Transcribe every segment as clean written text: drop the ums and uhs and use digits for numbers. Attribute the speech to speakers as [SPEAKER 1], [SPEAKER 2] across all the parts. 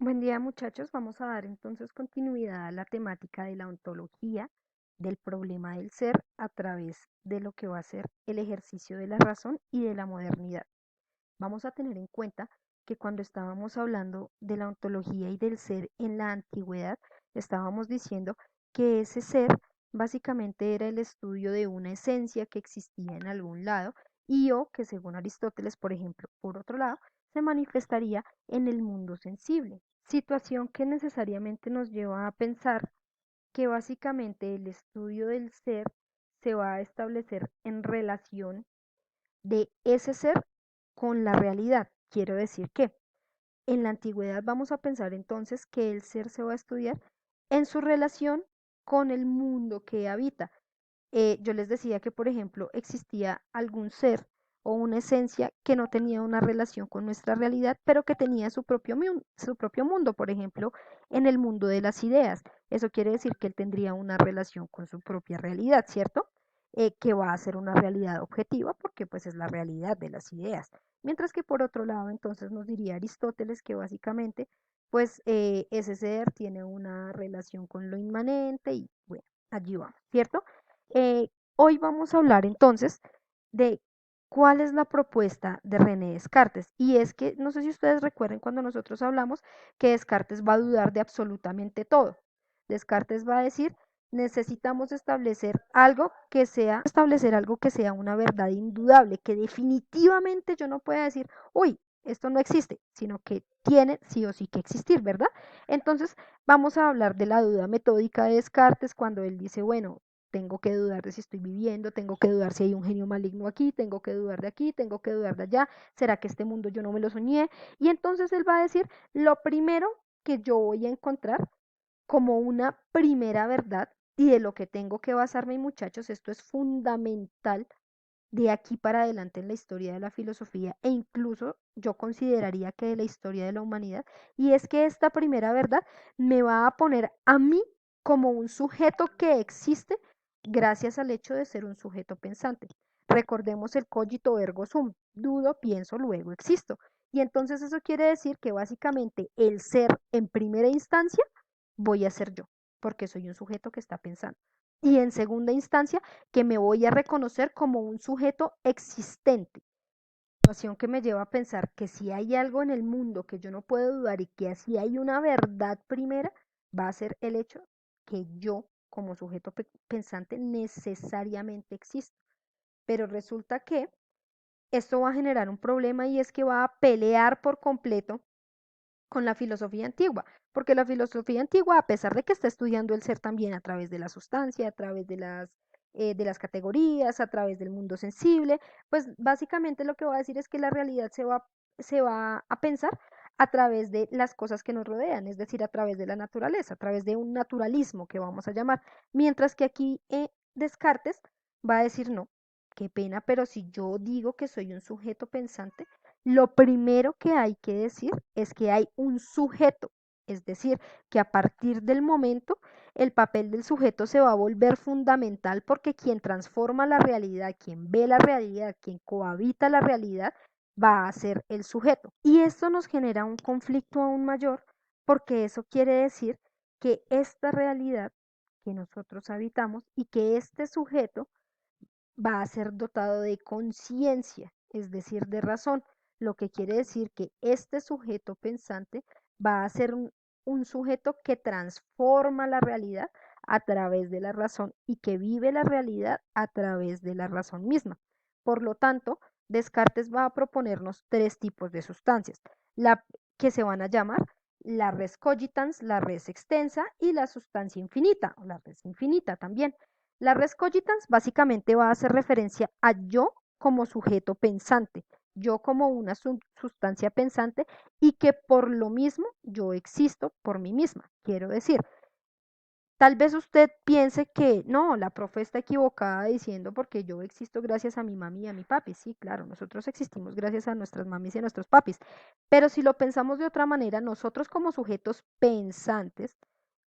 [SPEAKER 1] Buen día, muchachos. Vamos a dar entonces continuidad a la temática de la ontología del problema del ser a través de lo que va a ser el ejercicio de la razón y de la modernidad. Vamos a tener en cuenta que cuando estábamos hablando de la ontología y del ser en la antigüedad, estábamos diciendo que ese ser básicamente era el estudio de una esencia que existía en algún lado y o que según Aristóteles, por ejemplo, por otro lado, se manifestaría en el mundo sensible, situación que necesariamente nos lleva a pensar que básicamente el estudio del ser se va a establecer en relación de ese ser con la realidad. Quiero decir que en la antigüedad vamos a pensar entonces que el ser se va a estudiar en su relación con el mundo que habita. Yo les decía que, por ejemplo, existía algún ser o una esencia que no tenía una relación con nuestra realidad, pero que tenía su propio mundo, por ejemplo, en el mundo de las ideas. Eso quiere decir que él tendría una relación con su propia realidad, ¿cierto? Que va a ser una realidad objetiva porque pues es la realidad de las ideas. Mientras que por otro lado, entonces nos diría Aristóteles que básicamente pues ese ser tiene una relación con lo inmanente y bueno, allí vamos, ¿cierto? Hoy vamos a hablar entonces de cuál es la propuesta de René Descartes. Y es que, no sé si ustedes recuerden cuando nosotros hablamos que Descartes va a dudar de absolutamente todo. Descartes va a decir, necesitamos establecer algo que sea una verdad indudable, que definitivamente yo no pueda decir, uy, esto no existe, sino que tiene sí o sí que existir, ¿verdad? Entonces, vamos a hablar de la duda metódica de Descartes cuando él dice, bueno, tengo que dudar de si estoy viviendo, tengo que dudar si hay un genio maligno aquí, tengo que dudar de aquí, tengo que dudar de allá, ¿será que este mundo yo no me lo soñé? Y entonces él va a decir, lo primero que yo voy a encontrar como una primera verdad y de lo que tengo que basarme, muchachos, esto es fundamental de aquí para adelante en la historia de la filosofía e incluso yo consideraría que de la historia de la humanidad, y es que esta primera verdad me va a poner a mí como un sujeto que existe gracias al hecho de ser un sujeto pensante. Recordemos el cogito ergo sum, dudo, pienso, luego existo. Y entonces eso quiere decir que básicamente el ser en primera instancia voy a ser yo, porque soy un sujeto que está pensando. Y en segunda instancia, que me voy a reconocer como un sujeto existente. Situación que me lleva a pensar que si hay algo en el mundo que yo no puedo dudar y que si hay una verdad primera, va a ser el hecho que yo como sujeto pensante necesariamente existo. Pero resulta que esto va a generar un problema y es que va a pelear por completo con la filosofía antigua, porque la filosofía antigua, a pesar de que está estudiando el ser también a través de la sustancia, a través de las categorías, a través del mundo sensible, pues básicamente lo que va a decir es que la realidad se va a pensar a través de las cosas que nos rodean, es decir, a través de la naturaleza, a través de un naturalismo que vamos a llamar, mientras que aquí Descartes va a decir no, qué pena, pero si yo digo que soy un sujeto pensante, lo primero que hay que decir es que hay un sujeto, es decir, que a partir del momento el papel del sujeto se va a volver fundamental porque quien transforma la realidad, quien ve la realidad, quien cohabita la realidad, va a ser el sujeto. Y esto nos genera un conflicto aún mayor porque eso quiere decir que esta realidad que nosotros habitamos y que este sujeto va a ser dotado de conciencia, es decir, de razón, lo que quiere decir que este sujeto pensante va a ser un sujeto que transforma la realidad a través de la razón y que vive la realidad a través de la razón misma. Por lo tanto, Descartes va a proponernos tres tipos de sustancias, la que se van a llamar la res cogitans, la res extensa y la sustancia infinita, o la res infinita también. La res cogitans básicamente va a hacer referencia a yo como sujeto pensante, yo como una sustancia pensante y que por lo mismo yo existo por mí misma. Quiero decir, tal vez usted piense que no, la profe está equivocada diciendo porque yo existo gracias a mi mami y a mi papi. Sí, claro, nosotros existimos gracias a nuestras mamis y a nuestros papis. Pero si lo pensamos de otra manera, nosotros como sujetos pensantes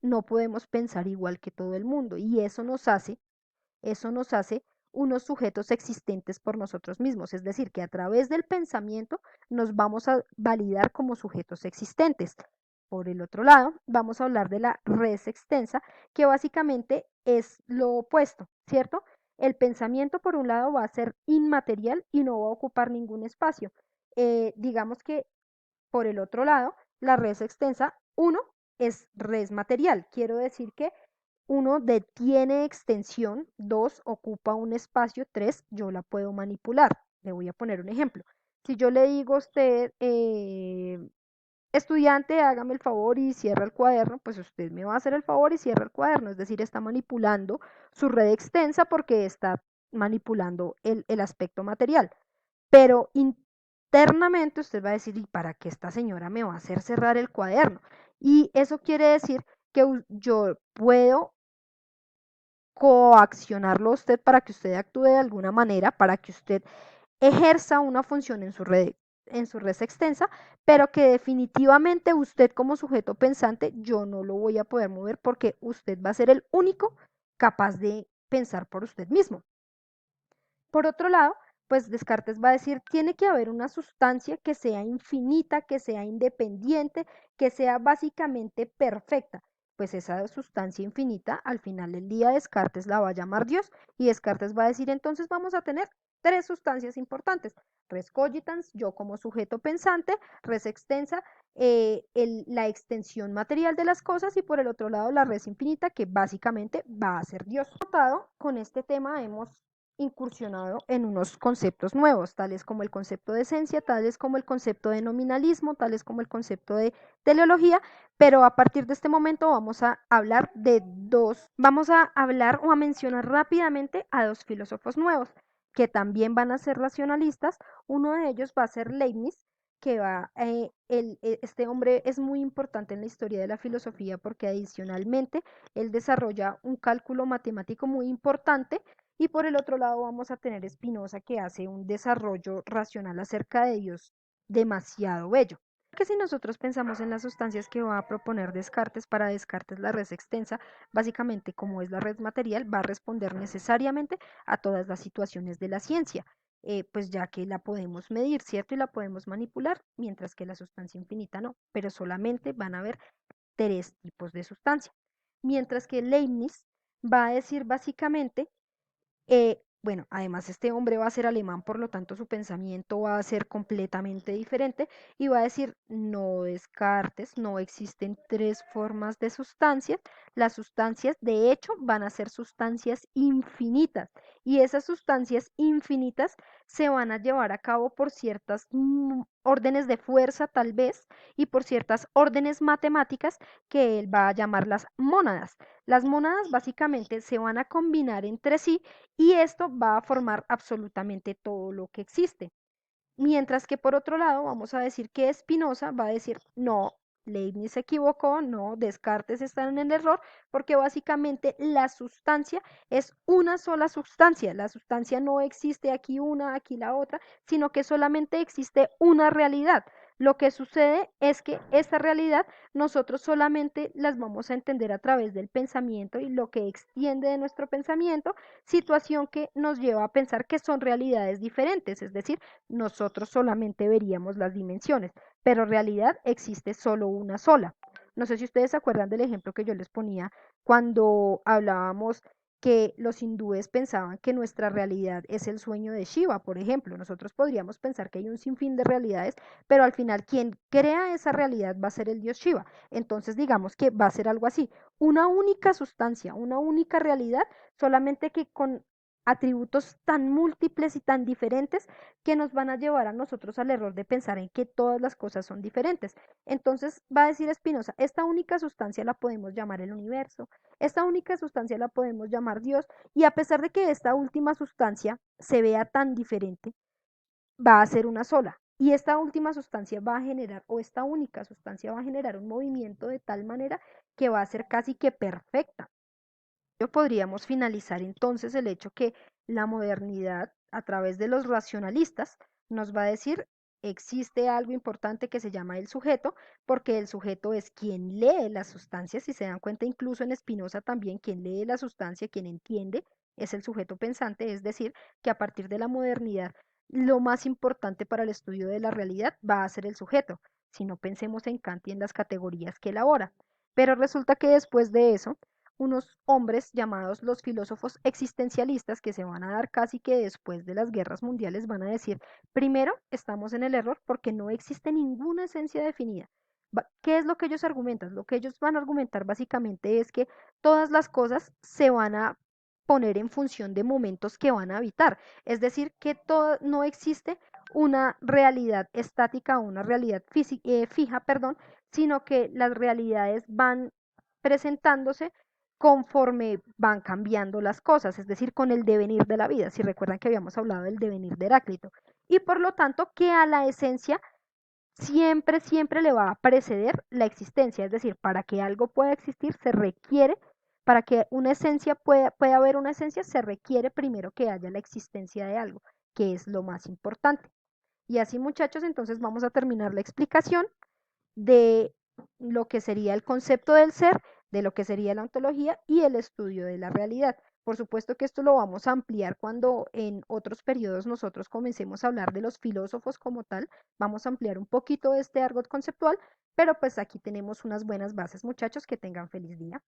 [SPEAKER 1] no podemos pensar igual que todo el mundo y eso nos hace unos sujetos existentes por nosotros mismos, es decir, que a través del pensamiento nos vamos a validar como sujetos existentes. por el otro lado, vamos a hablar de la res extensa, que básicamente es lo opuesto, ¿cierto? El pensamiento, por un lado, va a ser inmaterial y no va a ocupar ningún espacio. Digamos que, por el otro lado, la res extensa, uno, es res material. Quiero decir que uno detiene extensión, dos, ocupa un espacio, tres, yo la puedo manipular. Le voy a poner un ejemplo. Si yo le digo a usted, estudiante, hágame el favor y cierra el cuaderno, pues usted me va a hacer el favor y cierra el cuaderno, es decir, está manipulando su red extensa porque está manipulando el aspecto material. Pero internamente usted va a decir, ¿y para qué esta señora me va a hacer cerrar el cuaderno? Y eso quiere decir que yo puedo coaccionarlo a usted para que usted actúe de alguna manera, para que usted ejerza una función en su red extensa, pero que definitivamente usted como sujeto pensante, yo no lo voy a poder mover porque usted va a ser el único capaz de pensar por usted mismo. Por otro lado, pues Descartes va a decir, tiene que haber una sustancia que sea infinita, que sea independiente, que sea básicamente perfecta. Pues esa sustancia infinita, al final del día, Descartes la va a llamar Dios y Descartes va a decir, entonces vamos a tener tres sustancias importantes. Res cogitans, yo como sujeto pensante, res extensa, la extensión material de las cosas y por el otro lado la res infinita que básicamente va a ser Dios. Con este tema hemos incursionado en unos conceptos nuevos, tales como el concepto de esencia, tales como el concepto de nominalismo, tales como el concepto de teleología, pero a partir de este momento vamos a hablar vamos a hablar o a mencionar rápidamente a dos filósofos nuevos, que también van a ser racionalistas. Uno de ellos va a ser Leibniz, que este hombre es muy importante en la historia de la filosofía porque adicionalmente él desarrolla un cálculo matemático muy importante y por el otro lado vamos a tener Spinoza que hace un desarrollo racional acerca de Dios demasiado bello. Que si nosotros pensamos en las sustancias que va a proponer Descartes, para Descartes la red extensa, básicamente como es la red material, va a responder necesariamente a todas las situaciones de la ciencia, pues ya que la podemos medir, ¿cierto? Y la podemos manipular, mientras que la sustancia infinita no, pero solamente van a haber tres tipos de sustancia. Mientras que Leibniz va a decir básicamente bueno, además este hombre va a ser alemán, por lo tanto su pensamiento va a ser completamente diferente y va a decir, no descartes, no existen tres formas de sustancias, las sustancias de hecho van a ser sustancias infinitas y esas sustancias infinitas se van a llevar a cabo por ciertas órdenes de fuerza tal vez y por ciertas órdenes matemáticas que él va a llamar las mónadas. Las mónadas básicamente se van a combinar entre sí y esto va a formar absolutamente todo lo que existe. Mientras que por otro lado vamos a decir que Spinoza va a decir, no, Leibniz se equivocó, no, Descartes está en el error, porque básicamente la sustancia es una sola sustancia. La sustancia no existe aquí una, aquí la otra, sino que solamente existe una realidad. Lo que sucede es que esta realidad nosotros solamente las vamos a entender a través del pensamiento y lo que extiende de nuestro pensamiento, situación que nos lleva a pensar que son realidades diferentes, es decir, nosotros solamente veríamos las dimensiones, pero en realidad existe solo una sola. No sé si ustedes se acuerdan del ejemplo que yo les ponía cuando hablábamos que los hindúes pensaban que nuestra realidad es el sueño de Shiva, por ejemplo. Nosotros podríamos pensar que hay un sinfín de realidades, pero al final quien crea esa realidad va a ser el dios Shiva. Entonces digamos que va a ser algo así, una única sustancia, una única realidad, solamente que con atributos tan múltiples y tan diferentes que nos van a llevar a nosotros al error de pensar en que todas las cosas son diferentes. Entonces va a decir Spinoza, esta única sustancia la podemos llamar el universo, esta única sustancia la podemos llamar Dios, y a pesar de que esta última sustancia se vea tan diferente, va a ser una sola. Y esta última sustancia va a generar, o esta única sustancia va a generar un movimiento de tal manera que va a ser casi que perfecta. Podríamos finalizar entonces el hecho que la modernidad, a través de los racionalistas, nos va a decir, existe algo importante que se llama el sujeto, porque el sujeto es quien lee las sustancias, si se dan cuenta incluso en Spinoza también, quien lee la sustancia, quien entiende, es el sujeto pensante, es decir, que a partir de la modernidad, lo más importante para el estudio de la realidad va a ser el sujeto. si no pensemos en Kant y en las categorías que elabora. Pero resulta que después de eso, unos hombres llamados los filósofos existencialistas, que se van a dar casi que después de las guerras mundiales, van a decir, primero, estamos en el error porque no existe ninguna esencia definida. ¿Qué es lo que ellos argumentan? Lo que ellos van a argumentar básicamente es que todas las cosas se van a poner en función de momentos que van a habitar. Es decir, que todo, no existe una realidad estática o una realidad fija, perdón, sino que las realidades van presentándose conforme van cambiando las cosas, es decir, con el devenir de la vida. Si recuerdan que habíamos hablado del devenir de Heráclito. Y por lo tanto, que a la esencia siempre, siempre le va a preceder la existencia. Es decir, para que algo pueda existir se requiere, para que una esencia pueda haber una esencia, se requiere primero que haya la existencia de algo, que es lo más importante. Y así, muchachos, entonces vamos a terminar la explicación de lo que sería el concepto del ser, de lo que sería la ontología y el estudio de la realidad. Por supuesto que esto lo vamos a ampliar cuando en otros periodos nosotros comencemos a hablar de los filósofos como tal. Vamos a ampliar un poquito este argot conceptual, pero pues aquí tenemos unas buenas bases, muchachos, que tengan feliz día.